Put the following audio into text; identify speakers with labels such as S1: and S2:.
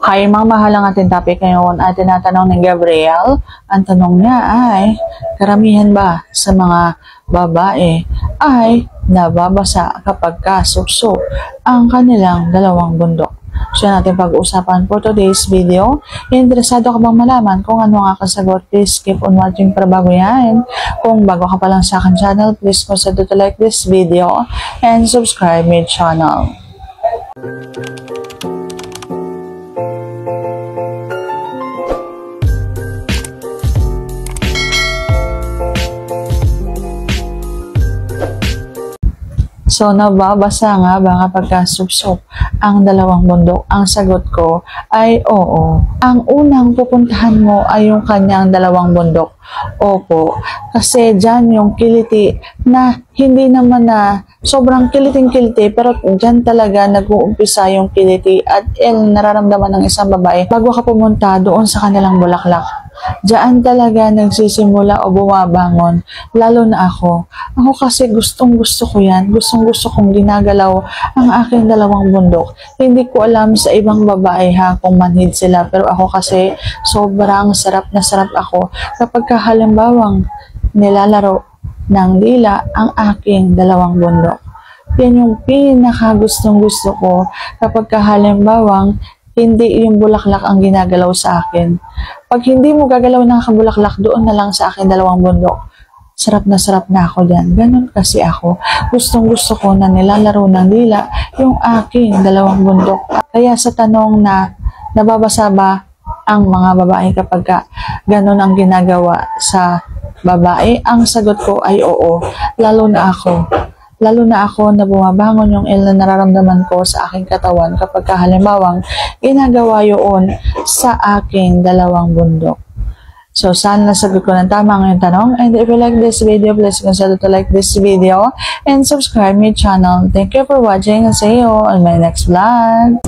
S1: Hi, mga mahal, ang ating topic ngayon ay tinatanong ni Gabriel. Ang tanong niya ay, karamihan ba sa mga babae ay nababasa kapag kasukso ang kanilang dalawang bundok? Siya natin pag-uusapan for today's video. Interesado ka bang malaman kung ano ang aking sagot? Please keep on watching para bago yan. Kung bago ka pa lang sa akin channel, please consider to like this video and subscribe my channel. So, nababasa nga ba kapag kasupsop ang dalawang bundok? Ang sagot ko ay oo. Ang unang pupuntahan mo ay yung kanyang dalawang bundok. Opo. Kasi dyan yung kiliti na hindi naman na sobrang kiliting-kiliti, pero dyan talaga nag-uumpisa yung kiliti at nararamdaman ng isang babae bago ka pumunta doon sa kanilang bulaklak. Diyan talaga nagsisimula o bumabangon, lalo na ako. Ako kasi gustong-gusto ko yan. Gustong-gusto kong ginagalaw ang aking dalawang bundok. Hindi ko alam sa ibang babae kung manhid sila, pero ako kasi sobrang sarap na sarap ako kapag halimbawang nilalaro ng dila ang aking dalawang bundok. Yan yung pinaka-gustong-gusto ko kapag halimbawang hindi yung bulaklak ang ginagalaw sa akin. Pag hindi mo gagalaw ng kabulaklak, doon na lang sa akin dalawang bundok. Sarap na ako dyan. Ganon kasi ako. Gustong-gusto ko na nilalaro ng dila yung aking dalawang bundok. Kaya sa tanong na nababasa ba ang mga babae kapag ganon ang ginagawa sa babae, ang sagot ko ay oo. Lalo na ako na bumabangon yung nararamdaman ko sa aking katawan kapag halimbawang ginagawa yun sa aking dalawang bundok. So, sana nasagot ko ng tama ngayong tanong. And if you like this video, please consider to like this video and subscribe my channel. Thank you for watching and see you on my next vlog.